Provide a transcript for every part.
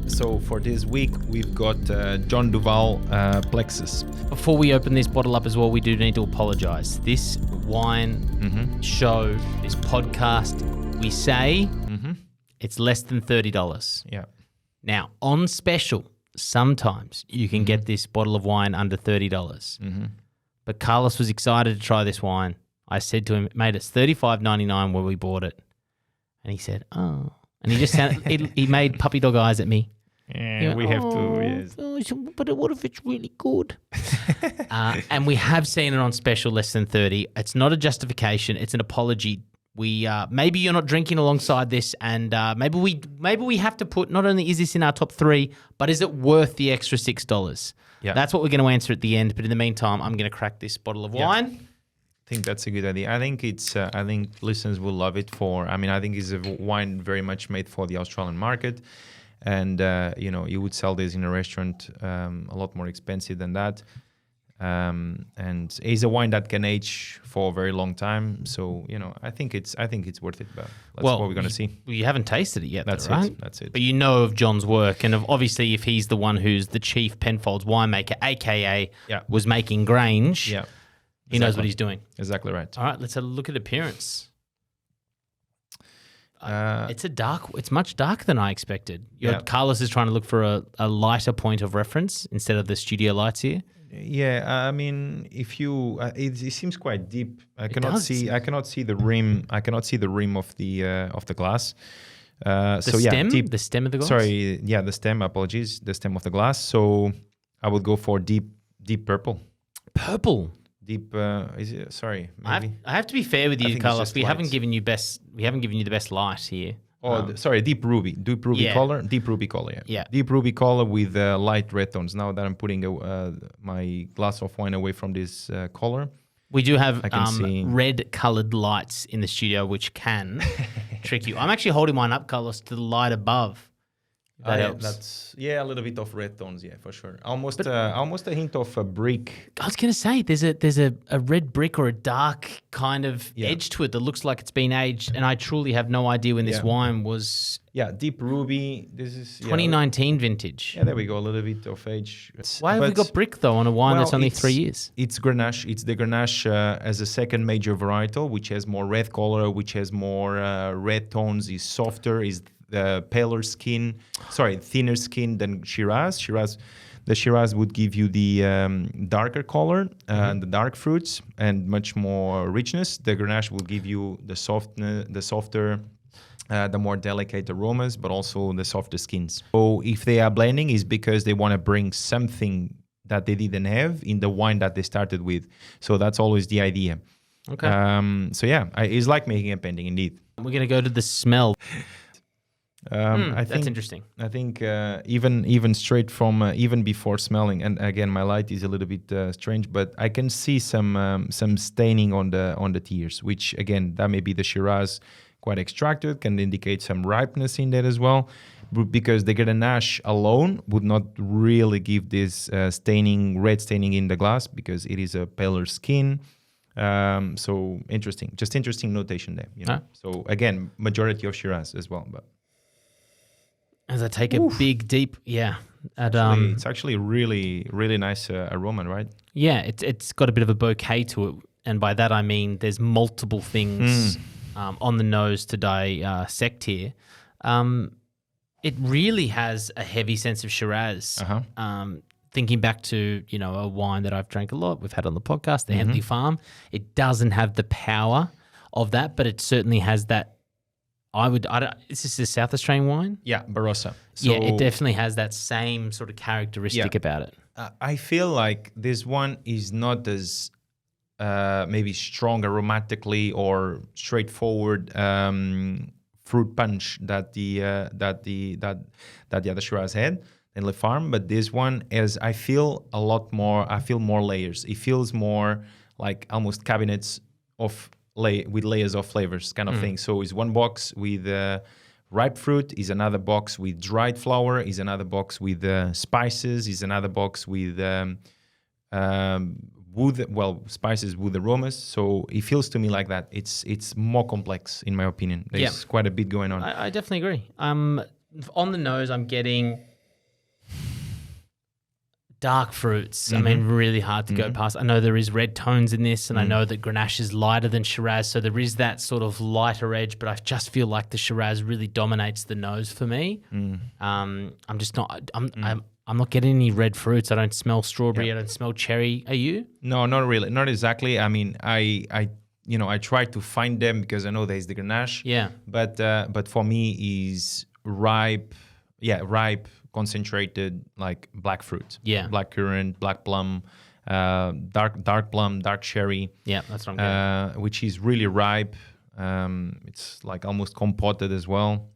So for this week, we've got John Duval Plexus. Before we open this bottle up as well, we do need to apologise. This wine show, this podcast, we say it's less than $30. Yeah. Now, on special, sometimes you can get this bottle of wine under $30. But Carlos was excited to try this wine. I said to him, mate, it's $35.99 where we bought it. And he said, oh. And he just sounded, he made puppy dog eyes at me. Yeah, we have to, yes. But what if it's really good? And we have seen it on special less than 30. It's not a justification. It's an apology. We maybe you're not drinking alongside this, and maybe we have to put, not only is this in our top 3, but is it worth the extra $6? Yeah. That's what we're going to answer at the end. But in the meantime, I'm going to crack this bottle of wine. I think that's a good idea. I think it's. I think listeners will love it. I think it's a wine very much made for the Australian market, and you would sell this in a restaurant a lot more expensive than that. And it's a wine that can age for a very long time. So I think it's worth it. But that's what we're going to see. You haven't tasted it yet. That's though, right? it. That's it. But you know of John's work, and obviously if he's the one who's the chief Penfolds winemaker, aka was making Grange. Yeah. He knows what he's doing. Exactly right. All right, let's have a look at appearance. It's much darker than I expected. Carlos is trying to look for a lighter point of reference instead of the studio lights here. Yeah, I mean, if you, it seems quite deep. I cannot see the rim. I cannot see the rim of the glass. The stem of the glass. Sorry, the stem. Apologies, the stem of the glass. So I would go for deep purple. Purple. Deep. Is it? Sorry, maybe. I have to be fair with you, Carlos. We haven't given you the best light here. Deep ruby color. Deep ruby color. Yeah. Deep ruby color with light red tones. Now that I'm putting my glass of wine away from this color, we do have red colored lights in the studio, which can trick you. I'm actually holding mine up, Carlos, to the light above. That helps. That's a little bit of red tones, for sure. Almost a hint of a brick. I was going to say there's a red brick or a dark kind of edge to it that looks like it's been aged, and I truly have no idea when this wine was. Yeah, deep ruby. This is 2019 vintage. Yeah, there we go. A little bit of age. Why have we got brick though on a wine that's only 3 years? It's Grenache. It's the Grenache as a second major varietal, which has more red color, which has more red tones, is softer, is thinner skin than Shiraz. The Shiraz would give you the darker color and the dark fruits and much more richness. The Grenache will give you the softer, the more delicate aromas, but also the softer skins. So if they are blending, is because they want to bring something that they didn't have in the wine that they started with. So that's always the idea. Okay. It's like making a painting, indeed. We're going to go to the smell. I think that's interesting. I think even straight from even before smelling, and again my light is a little bit strange, but I can see some staining on the tears, which again that may be the Shiraz quite extracted, can indicate some ripeness in that as well, because the Grenache alone would not really give this red staining in the glass because it is a paler skin. So interesting notation there. So again, majority of Shiraz as well, but. As I take a big, deep, it's actually really, really nice aroma, right? Yeah, it's got a bit of a bouquet to it, and by that I mean there's multiple things on the nose to dissect here. It really has a heavy sense of Shiraz. Thinking back to a wine that I've drank a lot, we've had on the podcast, the Henley Farm. It doesn't have the power of that, but it certainly has that. Is this a South Australian wine? Yeah, Barossa. So, it definitely has that same sort of characteristic about it. I feel like this one is not as maybe strong aromatically or straightforward fruit punch that the other Shiraz had in Le Farm, but this one I feel more layers. It feels more like almost cabinets with layers of flavors kind of thing. So it's one box with ripe fruit, is another box with dried flower, is another box with spices, is another box with spices, wood aromas. So it feels to me like that. It's more complex in my opinion. There's quite a bit going on. I definitely agree. On the nose, I'm getting Dark fruits, I mean, really hard to go past. I know there is red tones in this, and I know that Grenache is lighter than Shiraz, so there is that sort of lighter edge, but I just feel like the Shiraz really dominates the nose for me. I'm just not, I'm not getting any red fruits. I don't smell strawberry. I don't smell cherry. Are you? No, not really. Not exactly. I mean, I try to find them because I know there's the Grenache. Yeah. But for me is ripe, concentrated, like black fruit. Yeah. Black currant, black plum, dark plum, dark cherry. Yeah, that's what I'm getting. Which is really ripe. It's like almost compoted as well.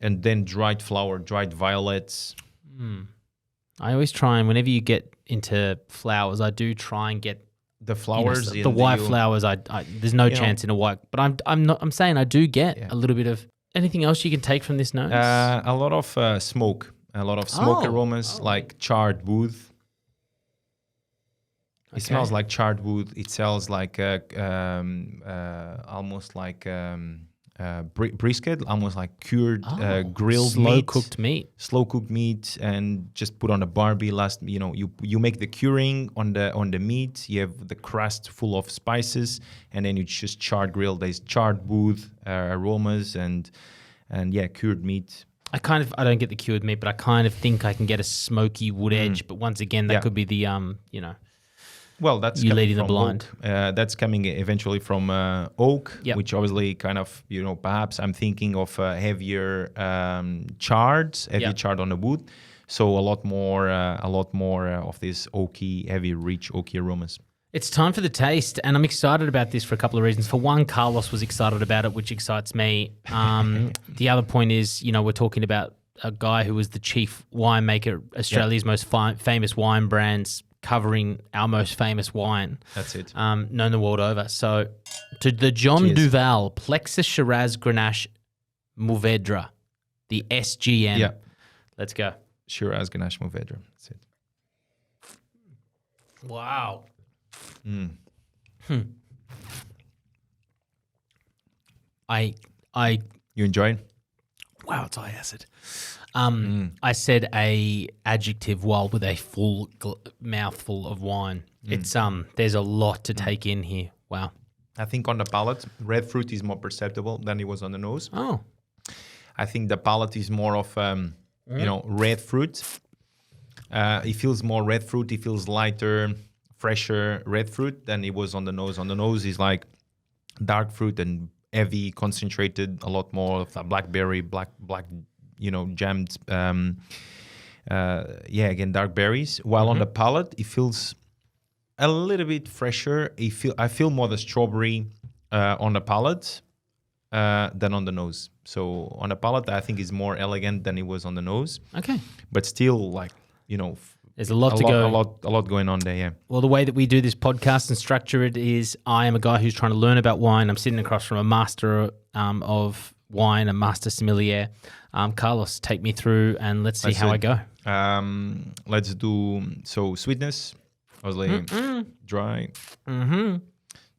And then dried flower, dried violets. I always try, and whenever you get into flowers, I do try and get the flowers, the white flowers. I there's no chance in a white, but I'm saying I do get a little bit of anything else you can take from this nose. A lot of smoke, aromas like charred wood. It smells like charred wood. It smells like almost like brisket, almost like cured, grilled slow cooked meat. Slow cooked meat, and just put on a barbie. You make the curing on the meat. You have the crust full of spices, and then you just charred grill. There's charred wood aromas and cured meat. I don't get the cured meat, but I kind of think I can get a smoky wood edge. But once again, that could be the Well, that's you coming leading the from blind. Oak. That's coming eventually from oak, Yep. which obviously kind of, perhaps I'm thinking of heavier charred on the wood. So a lot more of this oaky, heavy, rich oaky aromas. It's time for the taste, and I'm excited about this for a couple of reasons. For one, Carlos was excited about it, which excites me. The other point is, we're talking about a guy who was the chief winemaker, Australia's most famous wine brands, covering our most famous wine. That's it. Known the world over. So to the John Duval Plexus Shiraz Grenache Mourvèdre, the SGM. Yeah. Let's go. Shiraz Grenache Mourvèdre. That's it. Wow. You enjoy it? Wow, it's high acid. I said a adjective while with a full mouthful of wine. It's there's a lot to take in here. Wow. I think on the palate, red fruit is more perceptible than it was on the nose. Oh. I think the palate is more of red fruit. It feels more red fruit. It feels lighter, fresher red fruit than it was on the nose. On the nose is like dark fruit and heavy, concentrated, a lot more of the blackberry, black jammed, again, dark berries. While on the palate, it feels a little bit fresher. I feel more the strawberry on the palate than on the nose. So on the palate, I think is more elegant than it was on the nose. Okay. But still, there's a lot to go. A lot going on there, yeah. Well, the way that we do this podcast and structure it is I am a guy who's trying to learn about wine. I'm sitting across from a master of wine, a master sommelier. Carlos, take me through and let's see how I go. Let's do, sweetness, obviously dry.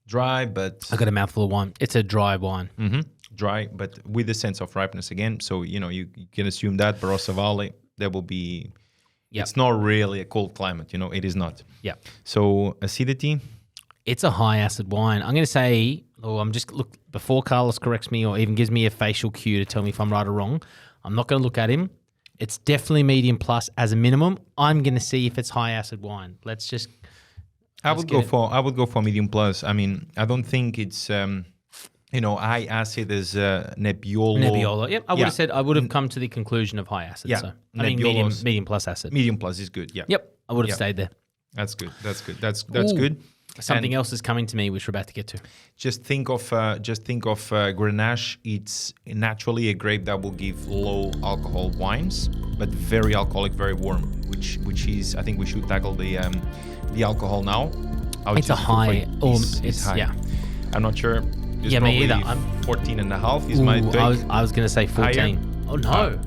Dry, but... I got a mouthful of wine. It's a dry wine. Dry, but with a sense of ripeness again. So, you can assume that Barossa Valley, there will be... Yep. It's not really a cold climate, it is not. Yeah. So acidity. It's a high acid wine. I'm going to say, before Carlos corrects me or even gives me a facial cue to tell me if I'm right or wrong, I'm not going to look at him. It's definitely medium plus as a minimum. I'm going to see if it's high acid wine. I would go for medium plus. I mean, I don't think it's high acid as Nebbiolo. Nebbiolo. Yep. I would have come to the conclusion of high acid. Yeah. So I mean medium plus acid. Medium plus is good. Yeah. Yep. I would have stayed there. That's good. That's good. Something else is coming to me, which we're about to get to. Just think of Grenache. It's naturally a grape that will give low alcohol wines, but very alcoholic, very warm. Which is, I think we should tackle the alcohol now. It's a high. It's high. Yeah. I'm not sure. It's me either. 14.5 is my take. I was going to say 14. Higher? Oh no.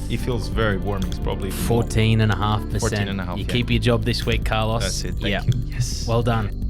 It feels very warm. It's probably 14.5%. 14.5. You keep your job this week, Carlos. That's it. Thank you. Yes. Well done.